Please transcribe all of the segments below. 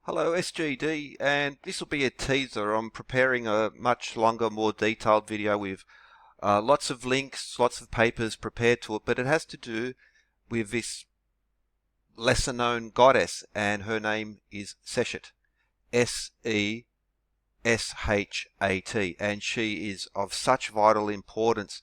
Hello SGD, and this will be a teaser. I'm preparing a much longer, more detailed video with lots of links, lots of papers prepared to it, but it has to do with this lesser known goddess, and her name is Seshat. Seshat, and she is of such vital importance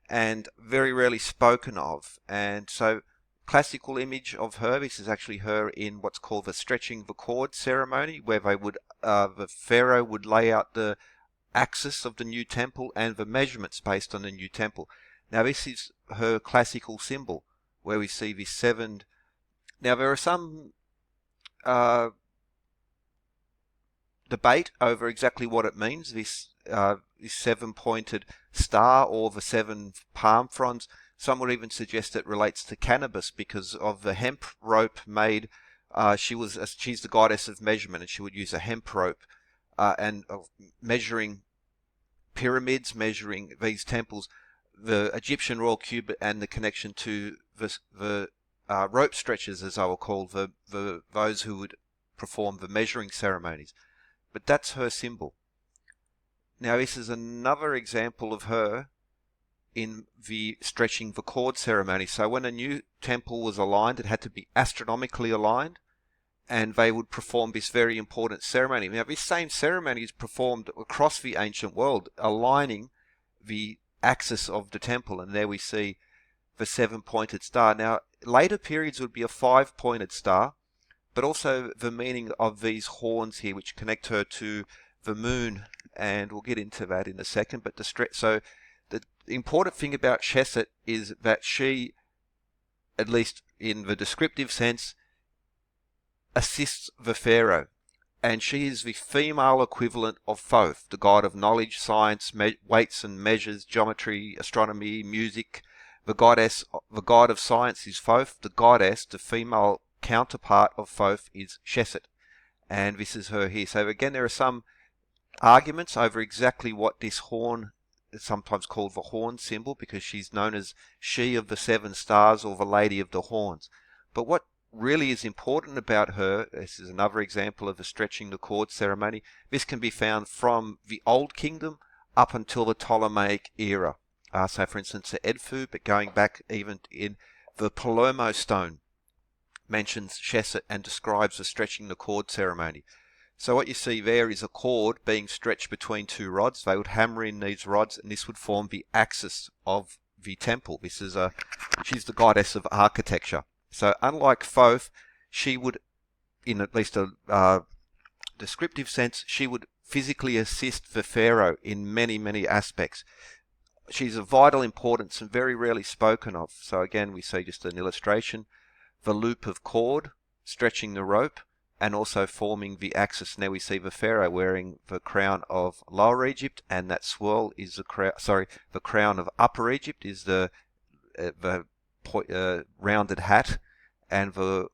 and very rarely spoken of. And so classical image of her, this is actually her in what's called the stretching the cord ceremony, where they would the pharaoh would lay out the axis of the new temple and the measurements based on the new temple. Now this is her classical symbol, where we see this seven. Now there are some debate over exactly what it means, this seven-pointed star or the seven palm fronds. Some would even suggest it relates to cannabis because of the hemp rope made. She's the goddess of measurement, and she would use a hemp rope and measuring pyramids, measuring these temples, the Egyptian royal cubit, and the connection to the rope stretchers, as I will call those who would perform the measuring ceremonies. But that's her symbol. Now this is another example of her in the stretching the cord ceremony. So when a new temple was aligned, it had to be astronomically aligned, and they would perform this very important ceremony. Now this same ceremony is performed across the ancient world, aligning the axis of the temple, and there we see the seven-pointed star. Now later periods would be a five-pointed star, but also the meaning of these horns here, which connect her to the moon, and we'll get into that in a second. But so the important thing about Seshat is that she, at least in the descriptive sense, assists the pharaoh, and she is the female equivalent of Thoth, the god of knowledge, science, weights and measures, geometry, astronomy, music. The god of science is Thoth. The goddess, the female counterpart of Thoth, is Seshat, and this is her here. So again, there are some arguments over exactly what this horn is sometimes called the horn symbol, because she's known as she of the seven stars or the lady of the horns. But what really is important about her, this is another example of the stretching the cord ceremony. This can be found from the Old Kingdom up until the Ptolemaic era. So for instance, the Edfu, but going back even in the Palermo Stone, mentions Seshat and describes the stretching the cord ceremony. So what you see there is a cord being stretched between two rods. They would hammer in these rods, and this would form the axis of the temple. She's the goddess of architecture. So unlike Thoth, she would, in at least a descriptive sense, she would physically assist the pharaoh in many, many aspects. She's of vital importance and very rarely spoken of. So again, we see just an illustration. The loop of cord, stretching the rope, and also forming the axis. Now we see the pharaoh wearing the crown of Lower Egypt, and that swirl is the crown of Upper Egypt is the rounded hat, and the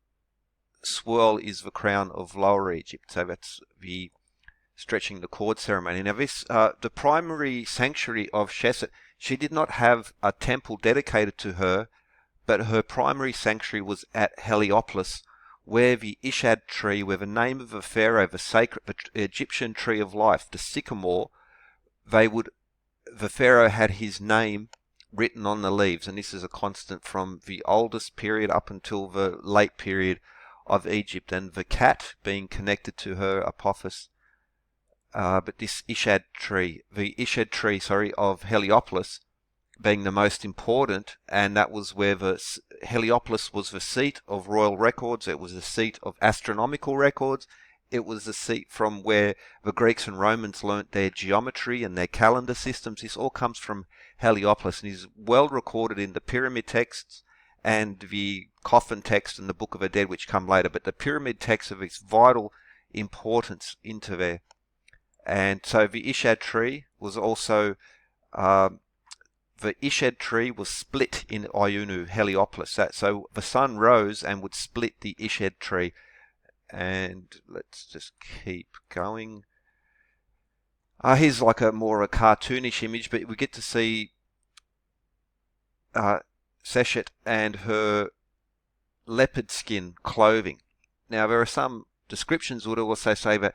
swirl is the crown of Lower Egypt. So that's the stretching the cord ceremony. Now this, the primary sanctuary of Seshat, she did not have a temple dedicated to her, but her primary sanctuary was at Heliopolis, where the Ishad tree, where the name of the pharaoh, the Egyptian tree of life, the sycamore, the pharaoh had his name written on the leaves, and this is a constant from the oldest period up until the late period of Egypt, and the cat being connected to her Apophis. But this the Ishad tree, of Heliopolis, being the most important, and that was where Heliopolis was the seat of royal records. It was the seat of astronomical records. It was the seat from where the Greeks and Romans learnt their geometry and their calendar systems. This all comes from Heliopolis, and is well recorded in the pyramid texts and the Coffin Texts and the Book of the Dead, which come later. But the pyramid texts of its vital importance into there. And so the Ishad tree was also the Ishad tree was split in Iunu, Heliopolis. So the sun rose and would split the Ishad tree. And let's just keep going. Here's like a cartoonish image, but we get to see Seshat and her leopard skin clothing. Now there are some descriptions would also say that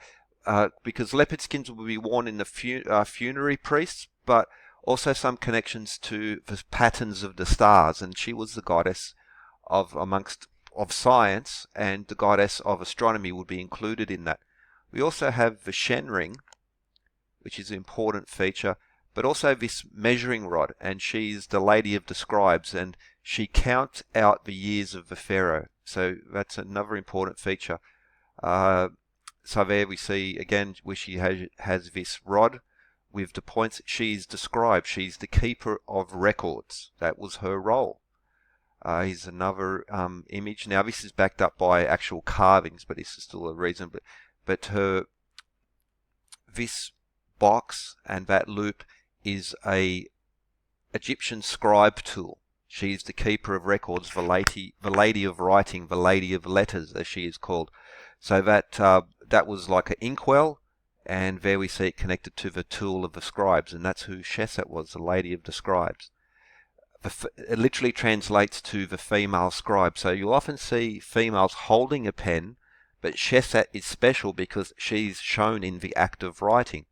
because leopard skins would be worn in the funerary priests, but also some connections to the patterns of the stars, and she was the goddess of science, and the goddess of astronomy would be included in that. We also have the Shen ring, which is an important feature, but also this measuring rod, and she's the lady of the scribes, and she counts out the years of the pharaoh. So that's another important feature. So there we see again where she has this rod with the points. She's described. She's the keeper of records. That was her role. Here's another image. Now this is backed up by actual carvings, but this is still a reason. But this box and that loop is a Egyptian scribe tool. She's the keeper of records, the lady of writing, the lady of letters, as she is called. So that was like an inkwell, and there we see it connected to the tool of the scribes, and that's who Seshat was, the lady of the scribes. It literally translates to the female scribe. So you'll often see females holding a pen, but Seshat is special because she's shown in the act of writing.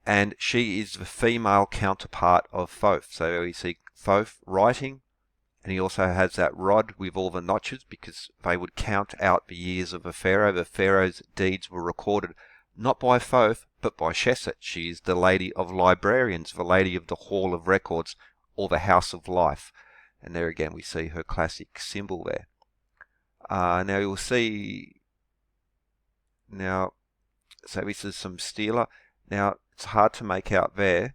And she is the female counterpart of Thoth. So we see Thoth writing, and he also has that rod with all the notches because they would count out the years of the pharaoh. The pharaoh's deeds were recorded not by Thoth, but by Seshat. She is the lady of librarians, the lady of the hall of records, or the house of life. And there again we see her classic symbol there. Now you'll see, so this is some stela. Now it's hard to make out there,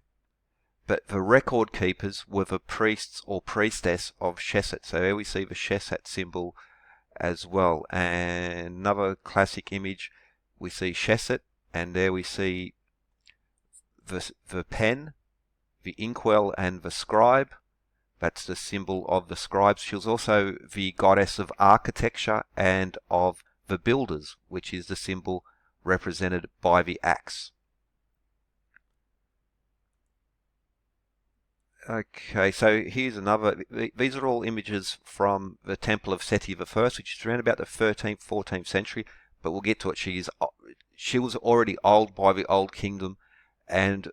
but the record keepers were the priests or priestess of Seshat. So there we see the Seshat symbol as well. And another classic image, we see Seshat, and there we see the pen, the inkwell, and the scribe. That's the symbol of the scribes. She was also the goddess of architecture and of the builders, which is the symbol represented by the axe. Okay, so here's another. These are all images from the Temple of Seti I, which is around about the 13th, 14th century. But we'll get to it. She was already old by the Old Kingdom, and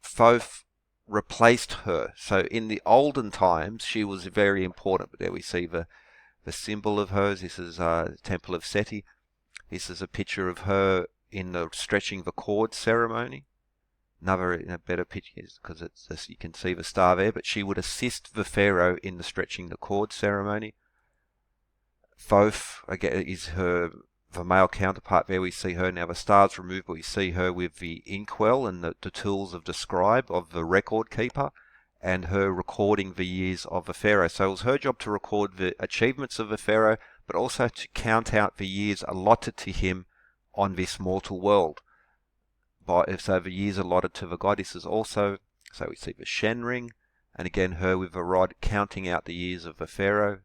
Thoth replaced her. So in the olden times, she was very important. But there we see the symbol of hers. This is the Temple of Seti. This is a picture of her in the stretching the cord ceremony. Another in a better picture because it's you can see the star there, but she would assist the pharaoh in the stretching the cord ceremony. Thoth again is the male counterpart. There we see her. Now the star's removed, but we see her with the inkwell and the tools of the scribe, of the record keeper, and her recording the years of the pharaoh. So it was her job to record the achievements of the pharaoh, but also to count out the years allotted to him on this mortal world. So the years allotted to the goddesses also. So we see the Shen ring, and again her with a rod counting out the years of the pharaoh.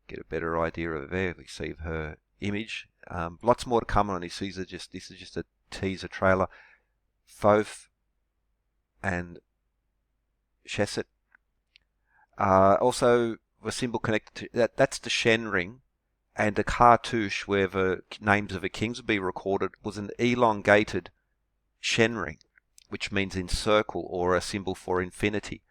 Get a better idea of there. We see her image. Lots more to come on this. This is just a teaser trailer. Thoth and Seshat. Also the symbol connected to that's the Shen ring, and the cartouche where the names of the kings would be recorded was an elongated Shen ring, which means encircle or a symbol for infinity.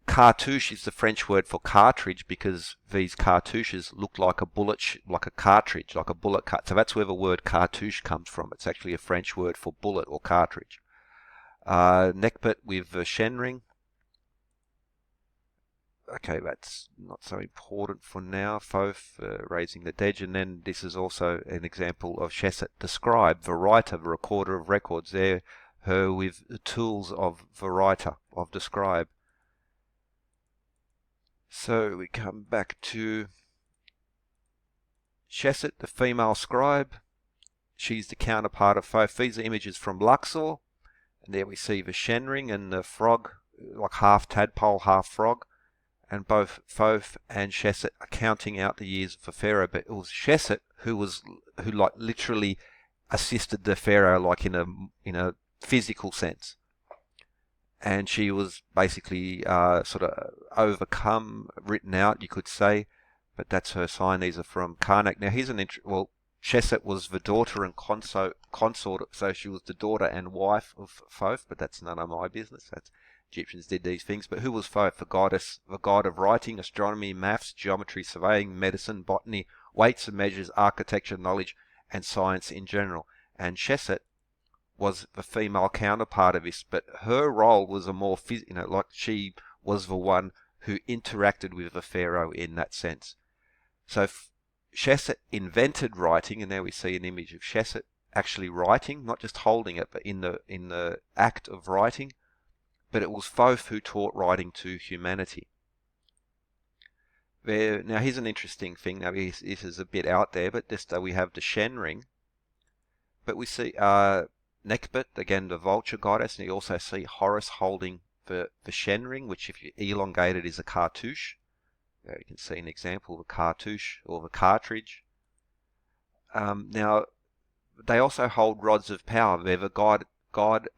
Cartouche is the French word for cartridge because these cartouches look like a bullet, like a cartridge, like a bullet cut. So that's where the word cartouche comes from. It's actually a French word for bullet or cartridge. Neckbit with the Shen ring. Okay, that's not so important for now. Thoth raising the dead, and then this is also an example of Seshat, the scribe, the writer, the recorder of records. There, her with the tools of the writer, of the scribe. So we come back to Seshat, the female scribe. She's the counterpart of Thoth. These are images from Luxor, and there we see the Shen ring and the frog, like half tadpole, half frog. And both Thoth and Seshat are counting out the years for Pharaoh, but it was Seshat who like literally assisted the Pharaoh, like in a physical sense. And she was basically sort of overcome, written out, you could say, but that's her sign. These are from Karnak. Now here's Seshat was the daughter and consort, so she was the daughter and wife of Thoth, but that's none of my business. That's Egyptians did these things. But who was Thoth? The goddess, the god of writing, astronomy, maths, geometry, surveying, medicine, botany, weights and measures, architecture, knowledge, and science in general. And Seshat was the female counterpart of this, but her role was a more, like she was the one who interacted with the pharaoh in that sense. So Seshat invented writing, and there we see an image of Seshat actually writing, not just holding it, but in the act of writing. But it was Thoth who taught writing to humanity. Now here's an interesting thing. Now this is a bit out there, but just we have the Shen ring. But we see Nekbet, again the vulture goddess, and you also see Horus holding the Shen ring, which if you elongate it is a cartouche. There you can see an example of a cartouche or the cartridge. Now, they also hold rods of power. They're the god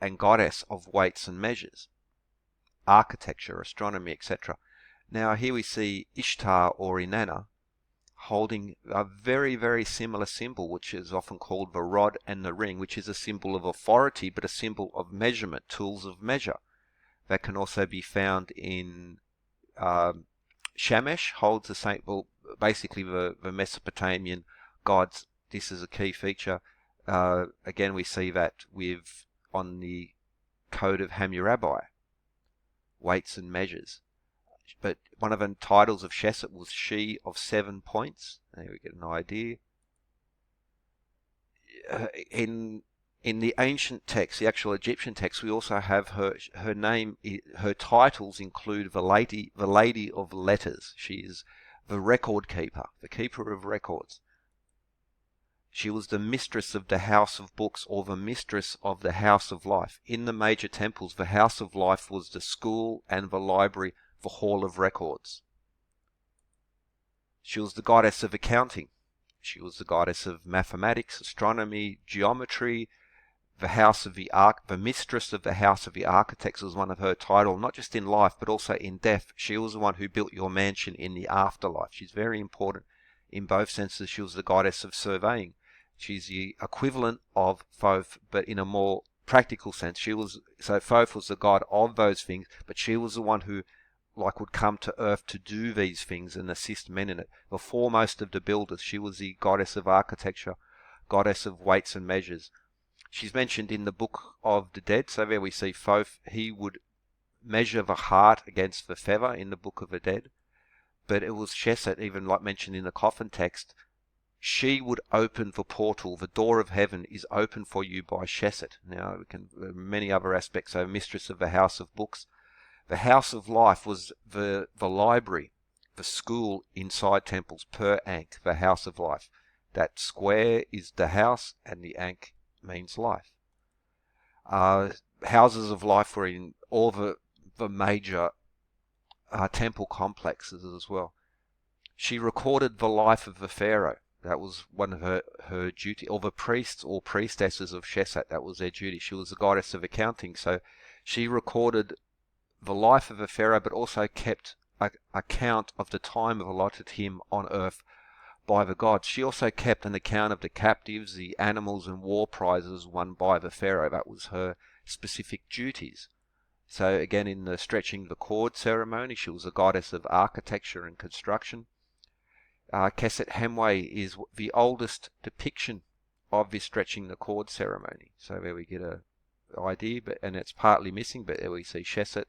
and goddess of weights and measures, architecture, astronomy, etc. Now, here we see Ishtar or Inanna holding a very, very similar symbol, which is often called the rod and the ring, which is a symbol of authority, but a symbol of measurement, tools of measure. That can also be found in Shamash holds the same, well, basically the Mesopotamian gods. This is a key feature. Again, we see that on the code of Hammurabi, weights and measures. But one of the titles of Seshat was She of 7 Points. There we get an idea. In the ancient texts, the actual Egyptian texts, we also have her name. Her titles include the lady of letters. She is the record keeper, the keeper of records. She was the mistress of the house of books, or the mistress of the house of life. In the major temples, the house of life was the school, and the library, the hall of records. She was the goddess of accounting. She was the goddess of mathematics, astronomy, geometry. The mistress of the house of the architects was one of her titles, not just in life, but also in death. She was the one who built your mansion in the afterlife. She's very important in both senses. She was the goddess of surveying. She's the equivalent of Thoth, but in a more practical sense. So Thoth was the god of those things, but she was the one who would come to earth to do these things and assist men in it. The foremost of the builders. She was the goddess of architecture, goddess of weights and measures. She's mentioned in the Book of the Dead. So there we see Thoth. He would measure the heart against the feather in the Book of the Dead. But it was Seshat, even like mentioned in the Coffin Text. She would open the portal. The door of heaven is open for you by Seshat. Now, many other aspects. So, mistress of the house of books. The house of life was the library, the school inside temples, per ankh, the house of life. That square is the house, and the ankh means life. Houses of life were in all the major temple complexes as well. She recorded the life of the pharaoh. That was one of her duty, or the priests or priestesses of Seshat. That was their duty. She was the goddess of accounting, so she recorded the life of the pharaoh, but also kept account of the time allotted him on earth by the gods. She also kept an account of the captives, the animals and war prizes won by the pharaoh. That was her specific duties. So again, in the stretching the cord ceremony, she was a goddess of architecture and construction. Keset Hemwe is the oldest depiction of this stretching the cord ceremony. So there we get a idea, and it's partly missing, but there we see Seshat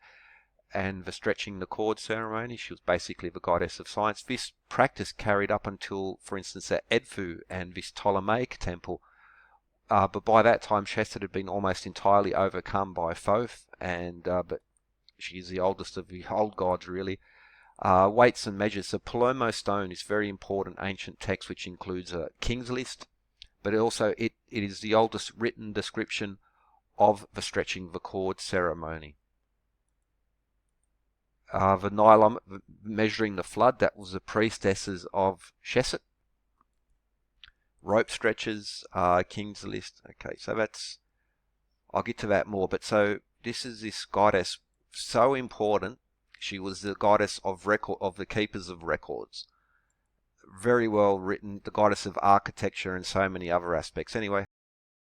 and the stretching the cord ceremony. She was basically the goddess of science. This practice carried up until, for instance, at Edfu and this Ptolemaic temple. But by that time, Seshat had been almost entirely overcome by Thoth, but she's the oldest of the old gods, really. Weights and measures. The Palermo Stone is very important ancient text, which includes a king's list, but it is the oldest written description of the stretching the cord ceremony. The Nylon, measuring the flood, that was the priestesses of Seshat. Rope stretchers, king's list. Okay, so I'll get to that more. But so this is this goddess, so important. She was the goddess of the keepers of records. very well written, the goddess of architecture and so many other aspects. Anyway,